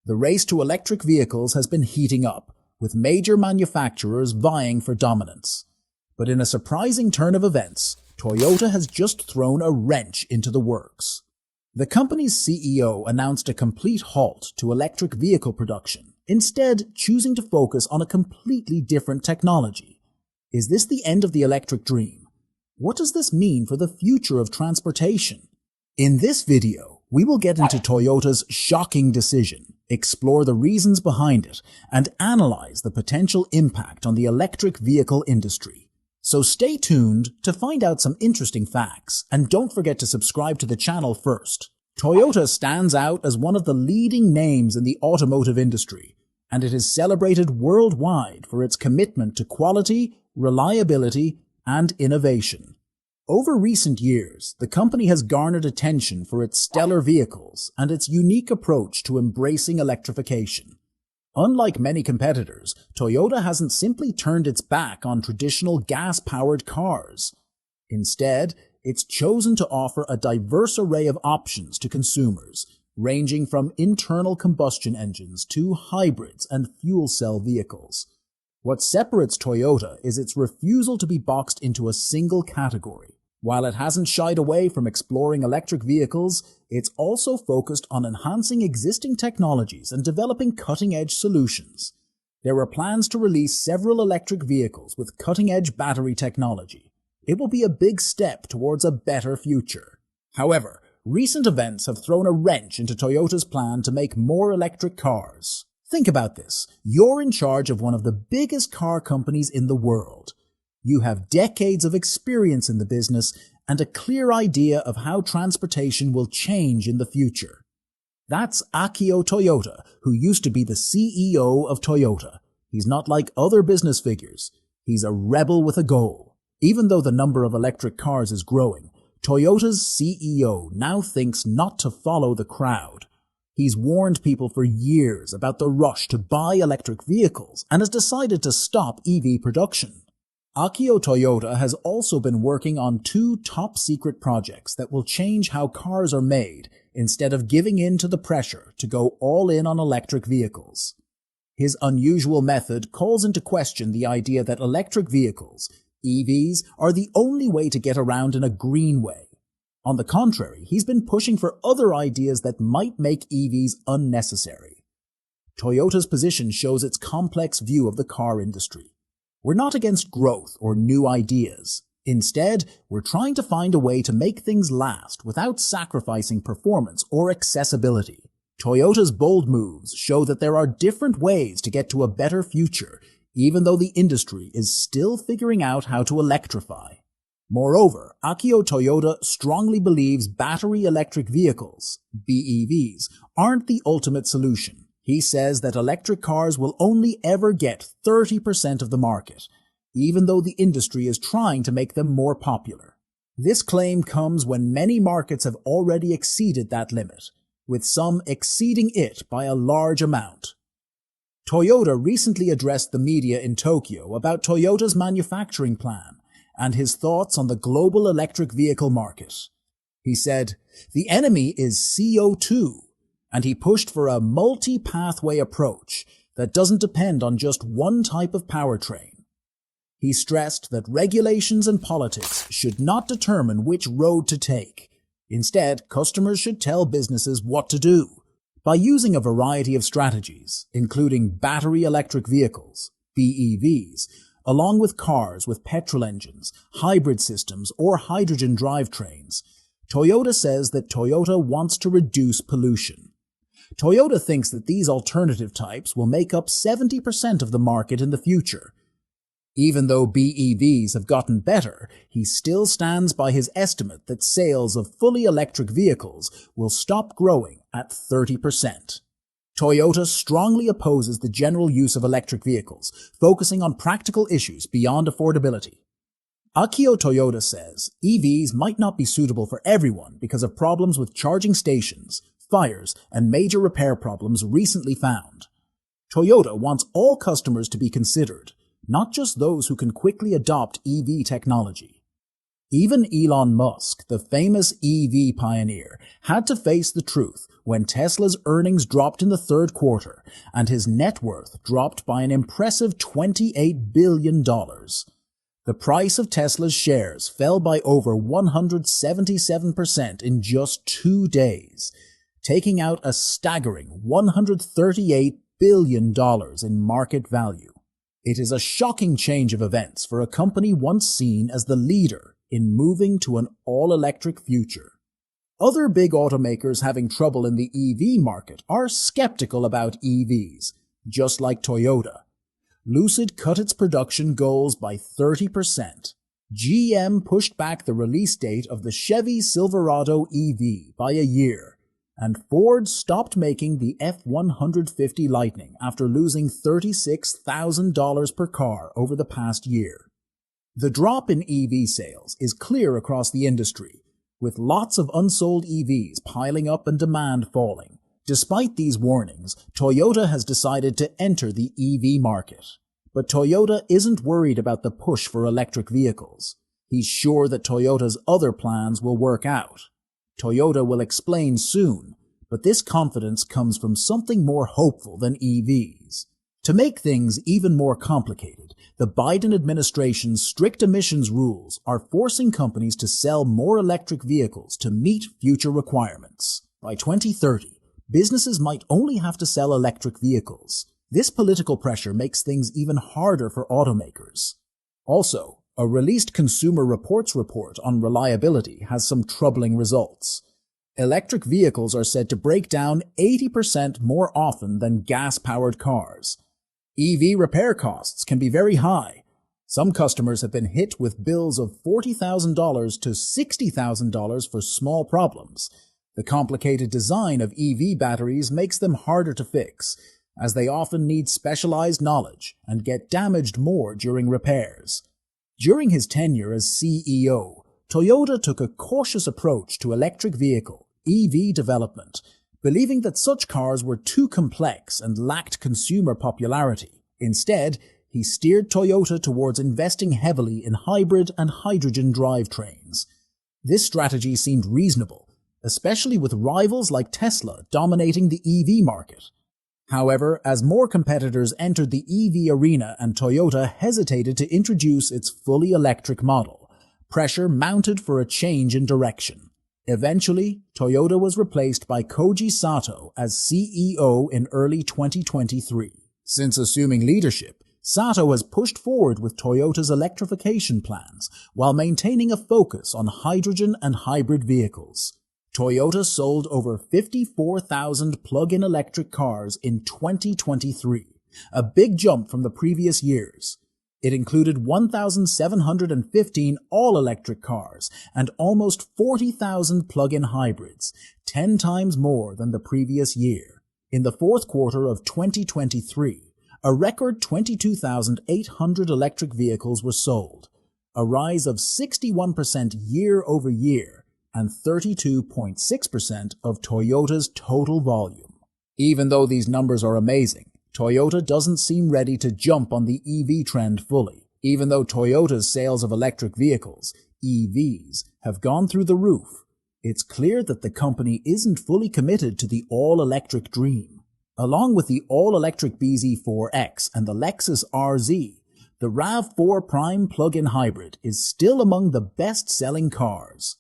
The race to electric vehicles has been heating up, with major manufacturers vying for dominance. But in a surprising turn of events, Toyota has just thrown a wrench into the works. The company's CEO announced a complete halt to electric vehicle production, instead choosing to focus on a completely different technology. Is this the end of the electric dream? What does this mean for the future of transportation? In this video, we will get into Toyota's shocking decision, explore the reasons behind it, and analyze the potential impact on the electric vehicle industry. So stay tuned to find out some interesting facts, and don't forget to subscribe to the channel first. Toyota stands out as one of the leading names in the automotive industry, and it is celebrated worldwide for its commitment to quality, reliability, and innovation. Over recent years, the company has garnered attention for its stellar vehicles and its unique approach to embracing electrification. Unlike many competitors, Toyota hasn't simply turned its back on traditional gas-powered cars. Instead, it's chosen to offer a diverse array of options to consumers, ranging from internal combustion engines to hybrids and fuel cell vehicles. What separates Toyota is its refusal to be boxed into a single category. While it hasn't shied away from exploring electric vehicles, it's also focused on enhancing existing technologies and developing cutting-edge solutions. There are plans to release several electric vehicles with cutting-edge battery technology. It will be a big step towards a better future. However, recent events have thrown a wrench into Toyota's plan to make more electric cars. Think about this. You're in charge of one of the biggest car companies in the world. You have decades of experience in the business and a clear idea of how transportation will change in the future. That's Akio Toyota, who used to be the CEO of Toyota. He's not like other business figures. He's a rebel with a goal. Even though the number of electric cars is growing, Toyota's CEO now thinks not to follow the crowd. He's warned people for years about the rush to buy electric vehicles and has decided to stop EV production. Akio Toyota has also been working on 2 top-secret projects that will change how cars are made instead of giving in to the pressure to go all in on electric vehicles. His unusual method calls into question the idea that electric vehicles, EVs, are the only way to get around in a green way. On the contrary, he's been pushing for other ideas that might make EVs unnecessary. Toyota's position shows its complex view of the car industry. We're not against growth or new ideas. Instead, we're trying to find a way to make things last without sacrificing performance or accessibility. Toyota's bold moves show that there are different ways to get to a better future, even though the industry is still figuring out how to electrify. Moreover, Akio Toyota strongly believes battery electric vehicles, BEVs, aren't the ultimate solution. He says that electric cars will only ever get 30% of the market, even though the industry is trying to make them more popular. This claim comes when many markets have already exceeded that limit, with some exceeding it by a large amount. Toyota recently addressed the media in Tokyo about Toyota's manufacturing plan and his thoughts on the global electric vehicle market. He said, "The enemy is CO2. And he pushed for a multi-pathway approach that doesn't depend on just one type of powertrain. He stressed that regulations and politics should not determine which road to take. Instead, customers should tell businesses what to do. By using a variety of strategies, including battery electric vehicles, BEVs, along with cars with petrol engines, hybrid systems, or hydrogen drivetrains, Toyota says that Toyota wants to reduce pollution. Toyota thinks that these alternative types will make up 70% of the market in the future. Even though BEVs have gotten better, he still stands by his estimate that sales of fully electric vehicles will stop growing at 30%. Toyota strongly opposes the general use of electric vehicles, focusing on practical issues beyond affordability. Akio Toyota says EVs might not be suitable for everyone because of problems with charging stations, fires, and major repair problems recently found. Toyota wants all customers to be considered, not just those who can quickly adopt EV technology. Even Elon Musk, the famous EV pioneer, had to face the truth when Tesla's earnings dropped in the third quarter and his net worth dropped by an impressive $28 billion. The price of Tesla's shares fell by over 177% in just 2 days, taking out a staggering $138 billion in market value. It is a shocking change of events for a company once seen as the leader in moving to an all-electric future. Other big automakers having trouble in the EV market are skeptical about EVs, just like Toyota. Lucid cut its production goals by 30%. GM pushed back the release date of the Chevy Silverado EV by a year, and Ford stopped making the F-150 Lightning after losing $36,000 per car over the past year. The drop in EV sales is clear across the industry, with lots of unsold EVs piling up and demand falling. Despite these warnings, Toyota has decided to enter the EV market. But Toyota isn't worried about the push for electric vehicles. He's sure that Toyota's other plans will work out. Toyota will explain soon, but this confidence comes from something more hopeful than EVs. To make things even more complicated, the Biden administration's strict emissions rules are forcing companies to sell more electric vehicles to meet future requirements. By 2030, businesses might only have to sell electric vehicles. This political pressure makes things even harder for automakers. Also, a released Consumer Reports report on reliability has some troubling results. Electric vehicles are said to break down 80% more often than gas-powered cars. EV repair costs can be very high. Some customers have been hit with bills of $40,000 to $60,000 for small problems. The complicated design of EV batteries makes them harder to fix, as they often need specialized knowledge and get damaged more during repairs. During his tenure as CEO, Toyota took a cautious approach to electric vehicle (EV) development, believing that such cars were too complex and lacked consumer popularity. Instead, he steered Toyota towards investing heavily in hybrid and hydrogen drivetrains. This strategy seemed reasonable, especially with rivals like Tesla dominating the EV market. However, as more competitors entered the EV arena and Toyota hesitated to introduce its fully electric model, pressure mounted for a change in direction. Eventually, Toyota was replaced by Koji Sato as CEO in early 2023. Since assuming leadership, Sato has pushed forward with Toyota's electrification plans while maintaining a focus on hydrogen and hybrid vehicles. Toyota sold over 54,000 plug-in electric cars in 2023, a big jump from the previous years. It included 1,715 all-electric cars and almost 40,000 plug-in hybrids, 10 times more than the previous year. In the fourth quarter of 2023, a record 22,800 electric vehicles were sold, a rise of 61% year-over-year, and 32.6% of Toyota's total volume. Even though these numbers are amazing, Toyota doesn't seem ready to jump on the EV trend fully. Even though Toyota's sales of electric vehicles, EVs, have gone through the roof, it's clear that the company isn't fully committed to the all-electric dream. Along with the all-electric bZ4X and the Lexus RZ, the RAV4 Prime plug-in hybrid is still among the best-selling cars.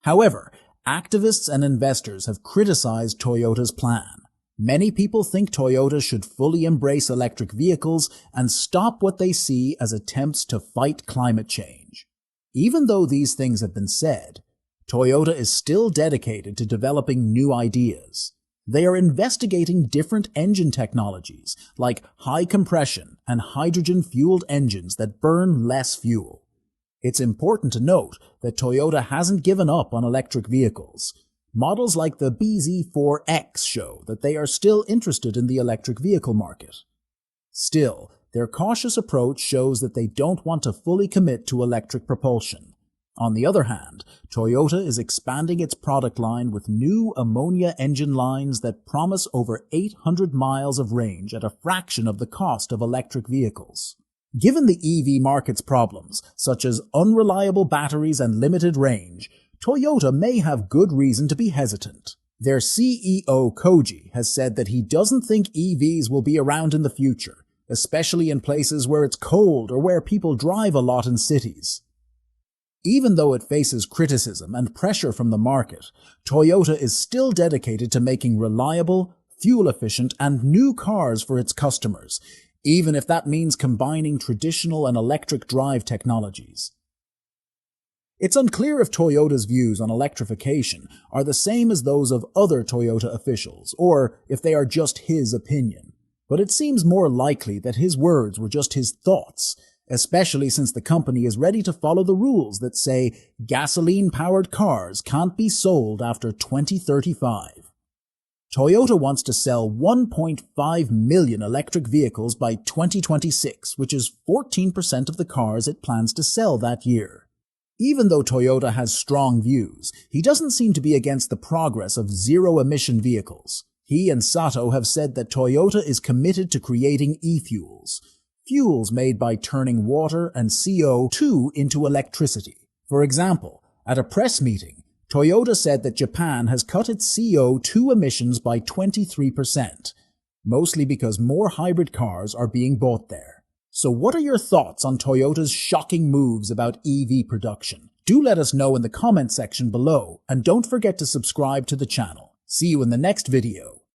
However, activists and investors have criticized Toyota's plan. Many people think Toyota should fully embrace electric vehicles and stop what they see as attempts to fight climate change. Even though these things have been said, Toyota is still dedicated to developing new ideas. They are investigating different engine technologies like high compression and hydrogen-fueled engines that burn less fuel. It's important to note that Toyota hasn't given up on electric vehicles. Models like the bZ4X show that they are still interested in the electric vehicle market. Still, their cautious approach shows that they don't want to fully commit to electric propulsion. On the other hand, Toyota is expanding its product line with new ammonia engine lines that promise over 800 miles of range at a fraction of the cost of electric vehicles. Given the EV market's problems, such as unreliable batteries and limited range, Toyota may have good reason to be hesitant. Their CEO Koji has said that he doesn't think EVs will be around in the future, especially in places where it's cold or where people drive a lot in cities. Even though it faces criticism and pressure from the market, Toyota is still dedicated to making reliable, fuel-efficient, and new cars for its customers, even if that means combining traditional and electric drive technologies. It's unclear if Toyota's views on electrification are the same as those of other Toyota officials, or if they are just his opinion. But it seems more likely that his words were just his thoughts, especially since the company is ready to follow the rules that say gasoline-powered cars can't be sold after 2035. Toyota wants to sell 1.5 million electric vehicles by 2026, which is 14% of the cars it plans to sell that year. Even though Toyota has strong views, he doesn't seem to be against the progress of zero-emission vehicles. He and Sato have said that Toyota is committed to creating e-fuels, fuels made by turning water and CO2 into electricity. For example, at a press meeting, Toyota said that Japan has cut its CO2 emissions by 23%, mostly because more hybrid cars are being bought there. So what are your thoughts on Toyota's shocking moves about EV production? Do let us know in the comment section below, and don't forget to subscribe to the channel. See you in the next video.